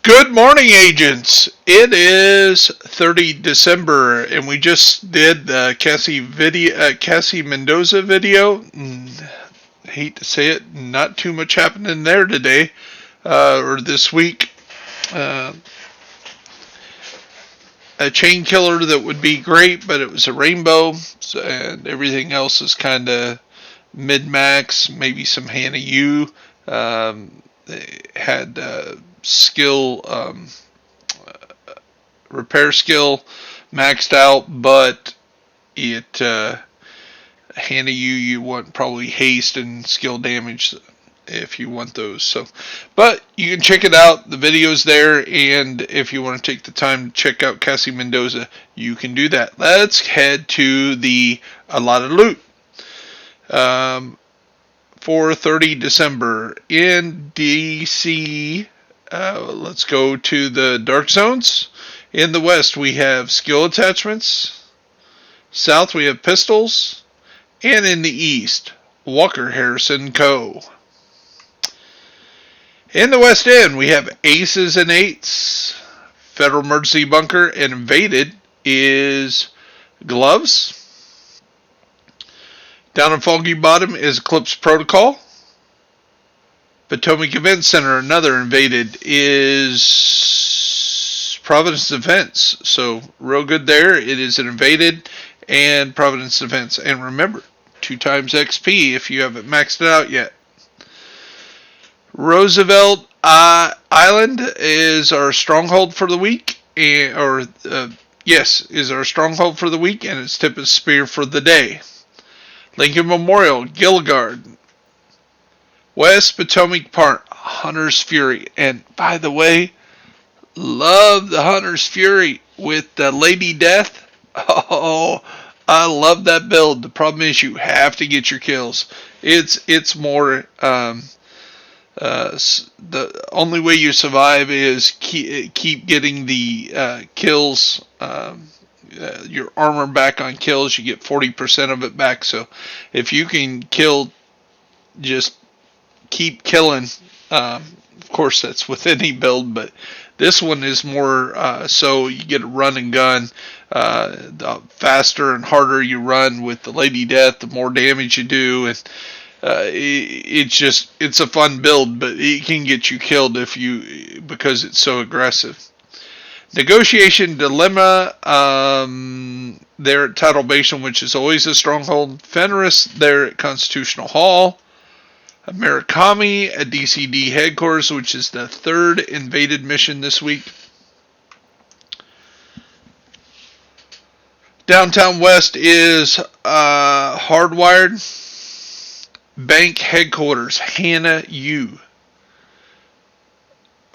Good morning, agents. It is 30 December, and we just did the Cassie Mendoza video. Hate to say it, not too much happening there today or this week. Uh, a chain killer that would be great, but it was a rainbow, and everything else is kind of mid max. Maybe some Hannah U. They had skill. Repair skill maxed out, but it Hannah you want probably haste and skill damage if you want those. So, but you can check it out. The video's there, and if you want to take the time to check out Cassie Mendoza, you can do that. Let's head to the allotted loot. For 30 December in DC. Let's go to the dark zones. In the west, we have skill attachments. South, we have pistols. And in the east, Walker Harrison Co. In the west end, we have aces and eights. Federal Emergency Bunker and invaded is gloves. Down in Foggy Bottom is Eclipse Protocol. Potomac Event Center, another invaded, is Providence Defense. So, real good there. It is an invaded and Providence Defense. And remember, 2 times XP if you haven't maxed it out yet. Roosevelt Island is our stronghold for the week. Is our stronghold for the week, and its tip is spear for the day. Lincoln Memorial, Gilligard. West Potomac Park, Hunter's Fury. And by the way, love the Hunter's Fury with the Lady Death. Oh, I love that build. The problem is you have to get your kills. It's more the only way you survive is keep getting the kills. Your armor back on kills. You get 40% of it back. So if you can kill, just keep killing. Of course, that's with any build, but this one is more so you get a run and gun. The faster and harder you run with the Lady Death, the more damage you do, and it's a fun build, but it can get you killed because it's so aggressive. Negotiation Dilemma, there at Tidal Basin, which is always a stronghold. Fenris there at Constitutional Hall. Murakami at DCD headquarters, which is the 3rd invaded mission this week. Downtown West is Hardwired. Bank headquarters, Hannah U.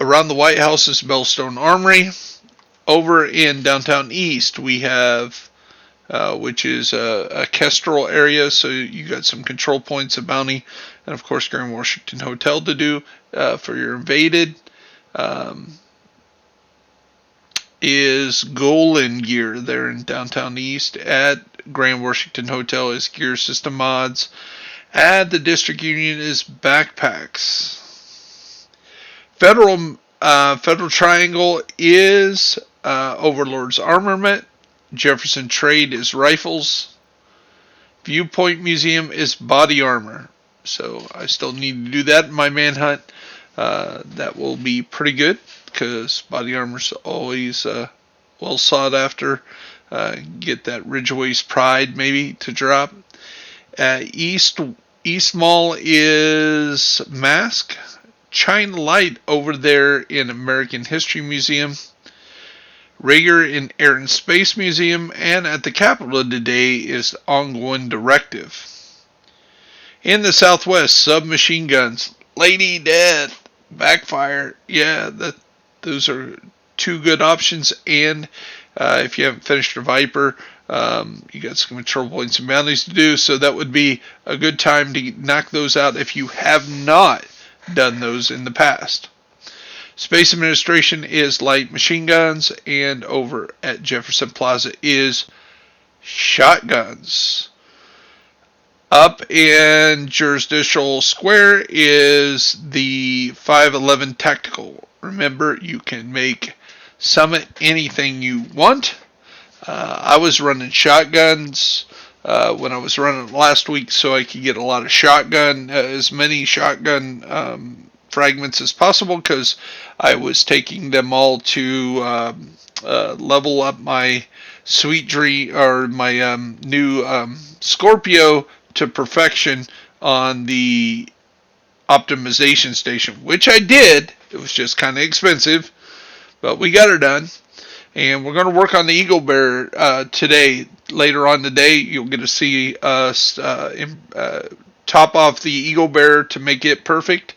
Around the White House is Bellstone Armory. Over in Downtown East, we have, which is a Kestrel area, so you got some control points of bounty, and of course Grand Washington Hotel to do for your invaded. Is Golan Gear there in Downtown East. At Grand Washington Hotel is Gear System Mods. At the District Union is Backpacks. Federal Triangle is Overlord's Armament. Jefferson Trade is Rifles. Viewpoint Museum is Body Armor. So I still need to do that in my Manhunt. That will be pretty good because body armor's always well sought after. Get that Ridgeway's Pride maybe to drop. East Mall is Mask. China Light over there in American History Museum. Rager in Air and Space Museum. And at the Capitol today is Ongoing Directive. In the Southwest, submachine guns. Lady Death. Backfire. Yeah, those are 2 good options. And if you haven't finished your Viper, you got some control points and bounties to do. So that would be a good time to knock those out if you have not done those in the past. Space Administration is light machine guns, and over at Jefferson Plaza is shotguns. Up in jurisdictional square is the 511 Tactical. Remember, you can make summit anything you want. I was running shotguns when I was running last week, so I could get a lot of shotgun, as many shotgun fragments as possible, because I was taking them all to level up my sweet dream, or my new Scorpio, to perfection on the optimization station, which I did. It was just kind of expensive, but we got her done. And we're going to work on the Eagle Bear today. Later on today, you'll get to see us top off the Eagle Bear to make it perfect.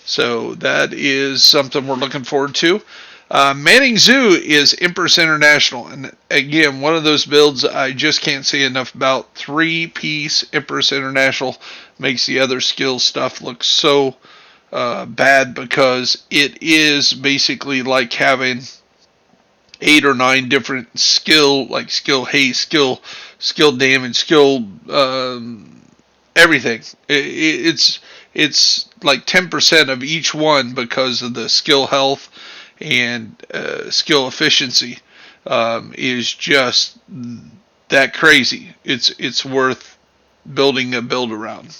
So that is something we're looking forward to. Manning Zoo is Empress International. And again, one of those builds I just can't say enough about. 3-piece Empress International makes the other skill stuff look so bad, because it is basically like having 8 or 9 different skill, like skill haste, skill damage, skill everything. It's like 10% of each one because of the skill health and skill efficiency is just that crazy. It's worth building a build around.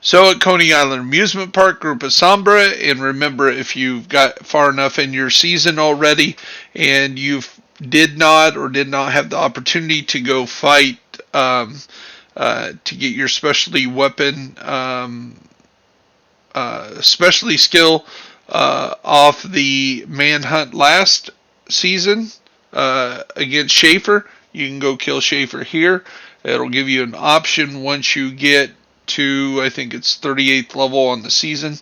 So at Coney Island Amusement Park, Group of Sombra, and remember, if you've got far enough in your season already and you did not have the opportunity to go fight to get your specialty weapon, specialty skill off the Manhunt last season against Schaefer, you can go kill Schaefer here. It'll give you an option once you get to, I think it's 38th level on the season.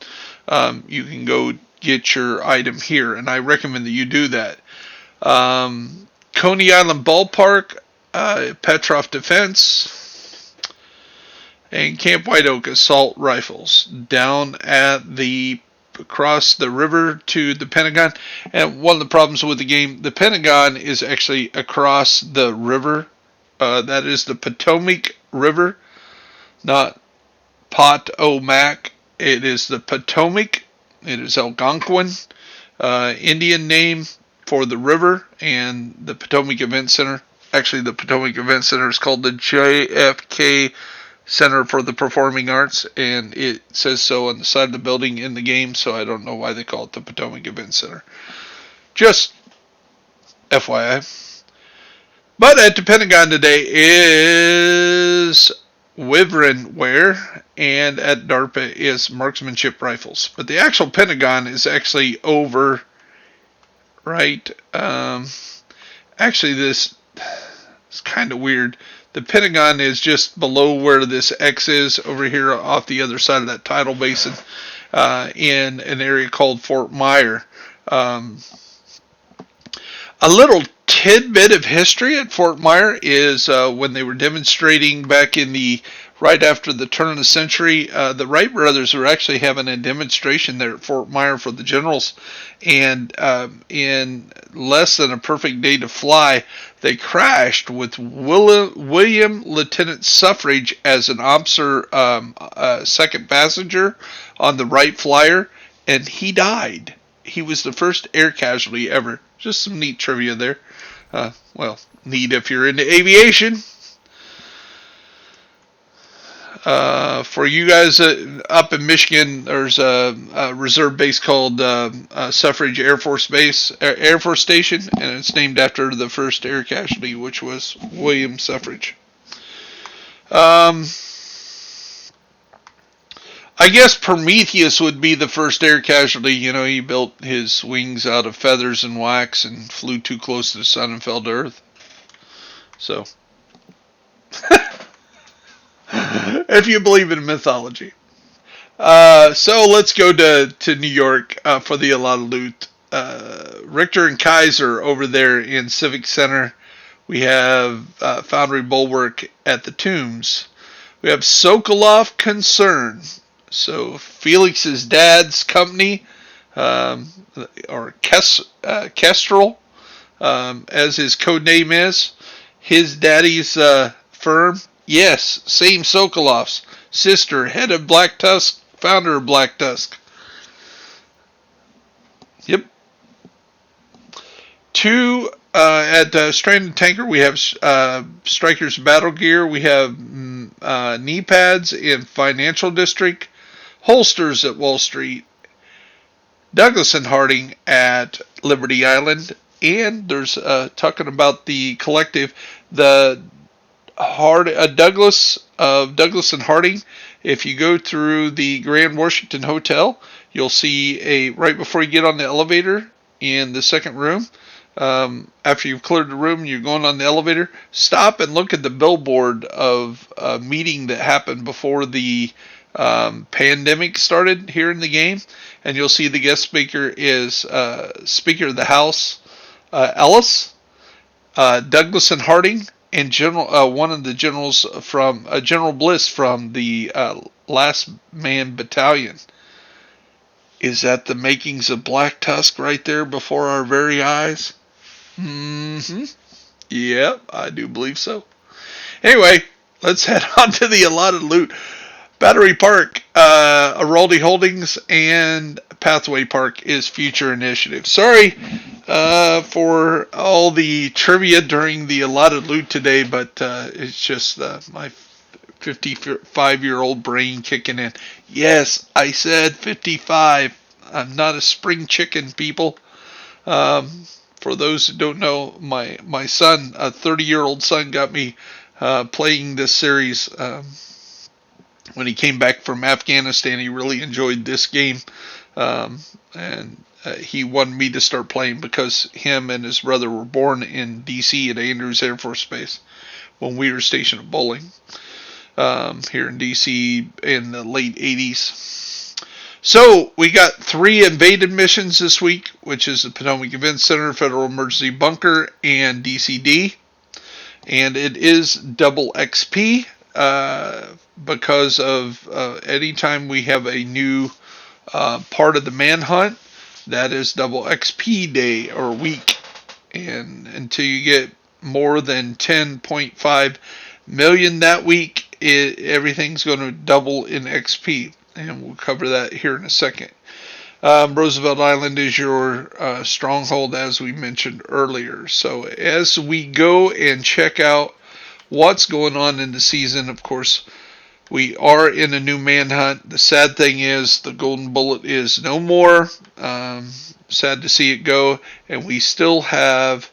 You can go get your item here, and I recommend that you do that. Coney Island Ballpark, Petrov Defense, and Camp White Oak Assault Rifles down at the across the river to the Pentagon. And one of the problems with the game, the Pentagon is actually across the river. That is the Potomac River, not Potomac. It is the Potomac. It is Algonquin, Indian name for the river, and the Potomac Event Center. Actually, the Potomac Event Center is called the JFK Center for the Performing Arts, and it says so on the side of the building in the game, so I don't know why they call it the Potomac Event Center. Just FYI. But at the Pentagon today is Wyvern Wear, and at DARPA is marksmanship rifles. But the actual Pentagon is actually over, right? Actually, this is kind of weird. The Pentagon is just below where this X is, over here off the other side of that tidal basin, in an area called Fort Myer. A little tidbit of history at Fort Myer is when they were demonstrating back in the right after the turn of the century, the Wright brothers were actually having a demonstration there at Fort Myer for the generals, and in less than a perfect day to fly, they crashed with William Lieutenant Suffrage as an second passenger on the Wright flyer, and he died. He was the first air casualty ever. Just some neat trivia there. Well, neat if you're into aviation. For you guys up in Michigan, there's a reserve base called Suffrage Air Force Station, and it's named after the first air casualty, which was William Suffrage. I guess Prometheus would be the first air casualty. You know, he built his wings out of feathers and wax and flew too close to the sun and fell to Earth. So, if you believe in mythology. So let's go to New York for the allotted loot. Richter and Kaiser over there in Civic Center. We have Foundry Bulwark at the Tombs. We have Sokolov Concern. So Felix's dad's company, or KESTREL, as his code name is. His daddy's firm Yes, same Sokolov's sister, head of Black Tusk, founder of Black Tusk. Yep. Two, at Stranded Tanker, we have Striker's Battle Gear. We have knee pads in Financial District, holsters at Wall Street, Douglas and Harding at Liberty Island, and there's talking about the collective, the Douglas of Douglas and Harding. If you go through the Grand Washington Hotel, you'll see right before you get on the elevator in the second room. After you've cleared the room, you're going on the elevator. Stop and look at the billboard of a meeting that happened before the pandemic started here in the game, and you'll see the guest speaker is Speaker of the House Ellis, Douglas and Harding, and one of the generals from General Bliss from the Last Man Battalion. Is that the makings of Black Tusk right there before our very eyes? Mm-hmm. Yep, I do believe so. Anyway, let's head on to the allotted loot. Battery Park, Araldi Holdings, and Pathway Park is future initiative. Sorry for all the trivia during the allotted loot today, but it's just my 55-year-old brain kicking in. Yes, I said 55. I'm not a spring chicken, people. For those who don't know, my son, a 30-year-old son, got me playing this series when he came back from Afghanistan. He really enjoyed this game, and he wanted me to start playing because him and his brother were born in D.C. at Andrews Air Force Base when we were stationed at Bowling here in D.C. in the late 80s. So we got 3 invaded missions this week, which is the Potomac Event Center, Federal Emergency Bunker, and DCD. And it is double XP because of anytime we have a new part of the Manhunt, that is double XP day or week. And until you get more than 10.5 million that week, everything's going to double in XP. And we'll cover that here in a second. Roosevelt Island is your stronghold, as we mentioned earlier. So as we go and check out what's going on in the season, of course, we are in a new manhunt. The sad thing is the golden bullet is no more. Sad to see it go. And we still have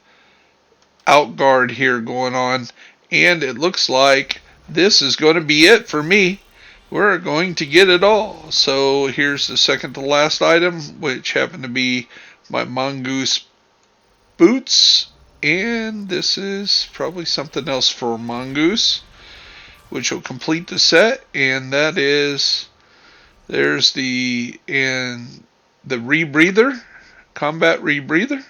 OUTGUARD here going on. And it looks like this is going to be it for me. We're going to get it all. So here's the second to last item, which happened to be my mongoose boots. And this is probably something else for mongoose, which will complete the set. And that is, there's the rebreather, combat rebreather.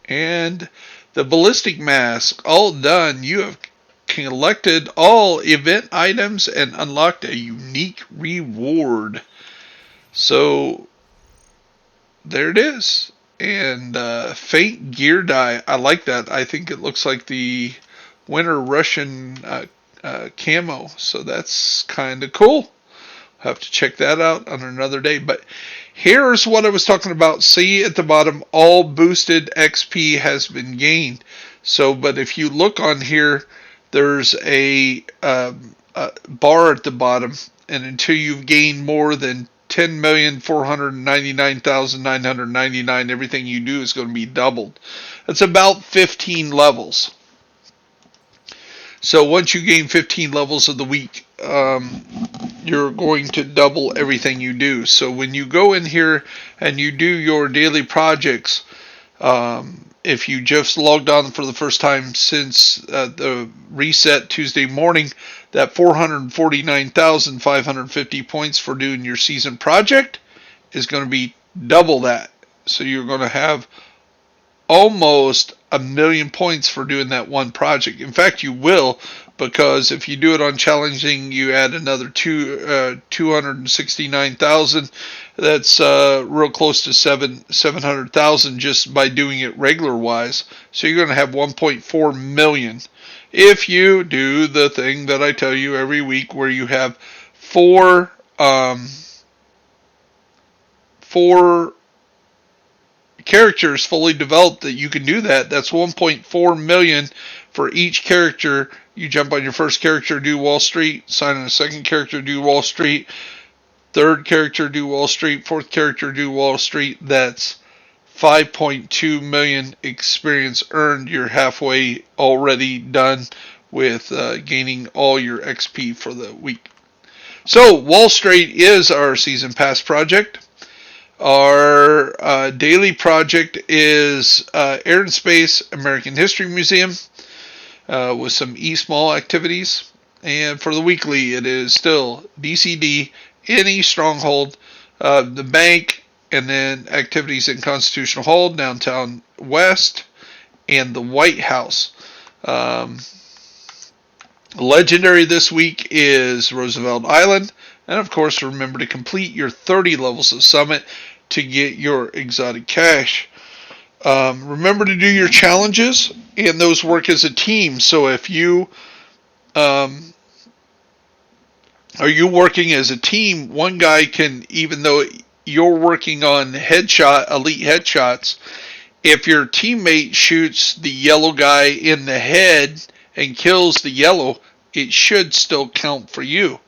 And the ballistic mask, all done. You have collected all event items and unlocked a unique reward. So there it is. And faint gear dye, I like that. I think it looks like the winter Russian camo, so that's kind of cool. Have to check that out on another day. But here's what I was talking about. See at the bottom, all boosted XP has been gained. So, but if you look on here, there's a bar at the bottom, and until you've gained more than 10,499,999, everything you do is going to be doubled. That's about 15 levels. So once you gain 15 levels of the week, you're going to double everything you do. So when you go in here and you do your daily projects, if you just logged on for the first time since the reset Tuesday morning, that 449,550 points for doing your season project is going to be double that. So you're going to have almost 1,000,000 points for doing that one project. In fact, you will, because if you do it on challenging, you add another 269,000. That's real close to 700,000 just by doing it regular wise. So you're going to have 1.4 million if you do the thing that I tell you every week, where you have four characters fully developed that you can do that. That's 1.4 million for each character. You jump on your first character, do Wall Street, sign on a second character, do Wall Street, third character, do Wall Street, fourth character, do Wall Street. That's 5.2 million experience earned. You're halfway already done with gaining all your XP for the week. So Wall Street is our season pass project. Our daily project is Air and Space American History Museum with some e-small activities. And for the weekly, it is still DCD, any stronghold, the bank, and then activities in Constitutional Hall, Downtown West, and the White House. Legendary this week is Roosevelt Island. And of course, remember to complete your 30 levels of Summit to get your exotic cash. Remember to do your challenges, and those work as a team. So if you are you working as a team, one guy can, even though you're working on elite headshots, if your teammate shoots the yellow guy in the head and kills the yellow, it should still count for you.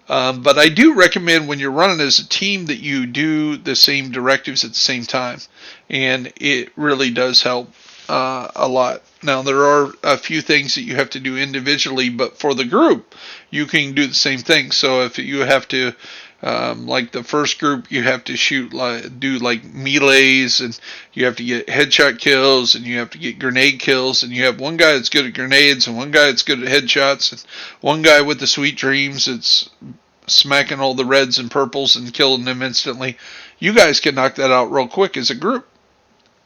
But I do recommend when you're running as a team that you do the same directives at the same time. And it really does help a lot. Now, there are a few things that you have to do individually, but for the group, you can do the same thing. So if you have to, like the first group, you have to do like melees, and you have to get headshot kills, and you have to get grenade kills, and you have one guy that's good at grenades, and one guy that's good at headshots, and one guy with the sweet dreams that's smacking all the reds and purples and killing them instantly. You guys can knock that out real quick as a group,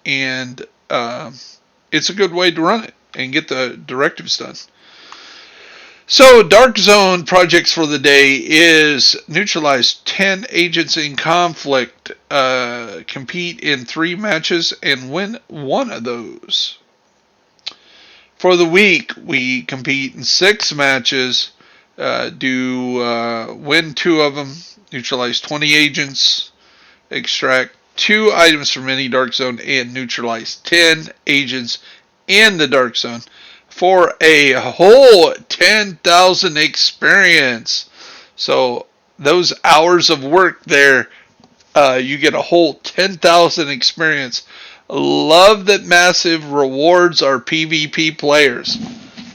and it's a good way to run it and get the directives done. So, Dark Zone projects for the day is neutralize 10 agents in conflict, compete in 3 matches, and win 1 of those. For the week, we compete in 6 matches, win 2 of them, neutralize 20 agents, extract 2 items from any Dark Zone, and neutralize 10 agents in the Dark Zone for a whole 10,000 experience. So those hours of work there, you get a whole 10,000 experience. Love that massive rewards our PvP players.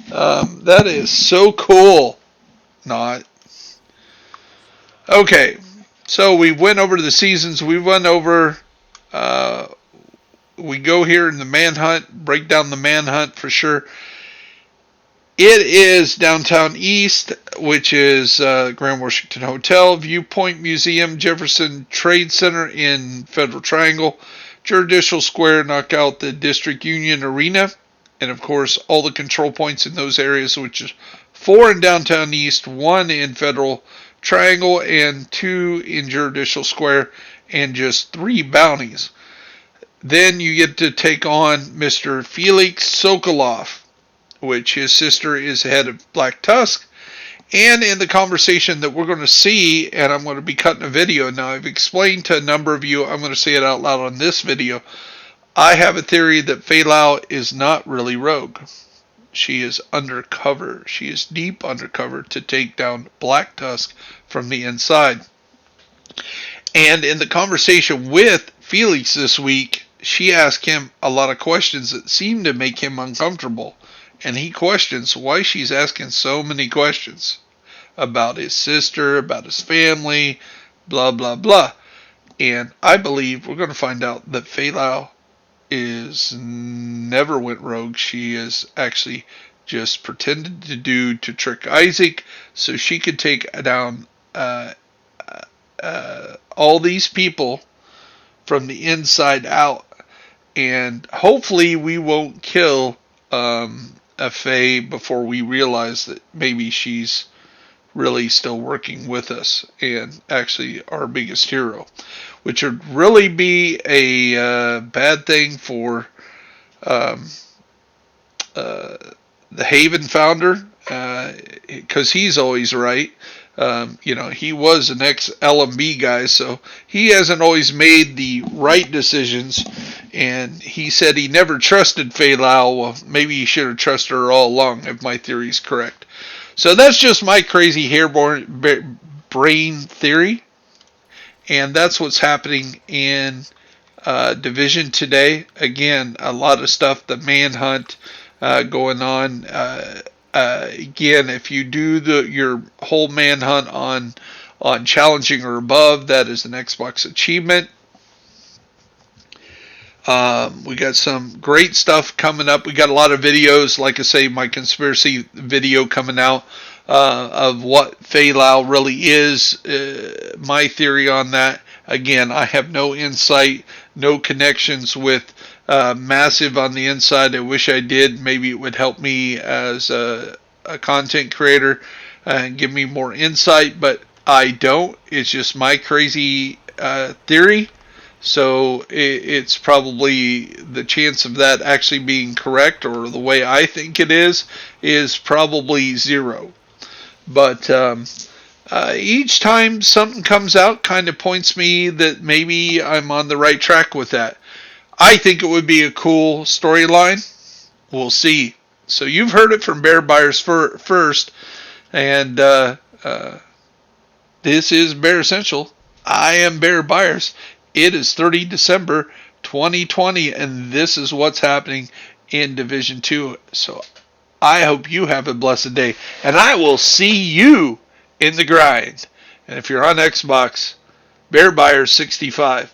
That is so cool. Not. Okay, so we went over the seasons. We went over, we go here in the Manhunt, break down the Manhunt for sure. It is Downtown East, which is Grand Washington Hotel, Viewpoint Museum, Jefferson Trade Center in Federal Triangle, Judicial Square, knock out the District Union Arena, and of course all the control points in those areas, which is 4 in Downtown East, 1 in Federal Triangle, and 2 in Judicial Square, and just 3 bounties. Then you get to take on Mr. Felix Sokolov, which his sister is head of Black Tusk. And in the conversation that we're going to see, and I'm going to be cutting a video now, I've explained to a number of you, I'm going to say it out loud on this video. I have a theory that Faye Lau is not really rogue. She is undercover. She is deep undercover to take down Black Tusk from the inside. And in the conversation with Felix this week, she asked him a lot of questions that seemed to make him uncomfortable. And he questions why she's asking so many questions about his sister, about his family, blah, blah, blah. And I believe we're going to find out that Faye Lau is never went rogue. She is actually just pretended to trick Isaac so she could take down all these people from the inside out. and hopefully we won't kill a Faye before we realize that maybe she's really still working with us and actually our biggest hero, which would really be a bad thing for um, the Haven founder, because he's always right. He was an ex-LMB guy, so he hasn't always made the right decisions. And he said he never trusted Faye Lau. Well, maybe he should have trusted her all along, if my theory is correct. So that's just my crazy brain theory. And that's what's happening in Division today. Again, a lot of stuff, the manhunt going on. Again, if you do your whole manhunt on challenging or above, that is an Xbox achievement. We got some great stuff coming up. We got a lot of videos, like I say, my conspiracy video coming out of what Faye Lau really is. My theory on that. Again, I have no insight, no connections with Massive on the inside. I wish I did. Maybe it would help me as a content creator and give me more insight, but I don't. It's just my crazy theory. So it's probably the chance of that actually being correct, or the way I think it is probably zero. But each time something comes out kind of points me that maybe I'm on the right track with that. I think it would be a cool storyline. We'll see. So you've heard it from Bear Buyers first. And this is Bear Essential. I am Bear Buyers. It is 30 December 2020, and this is what's happening in Division 2. So I hope you have a blessed day, and I will see you in the grind. And if you're on Xbox, Bear Buyers 65.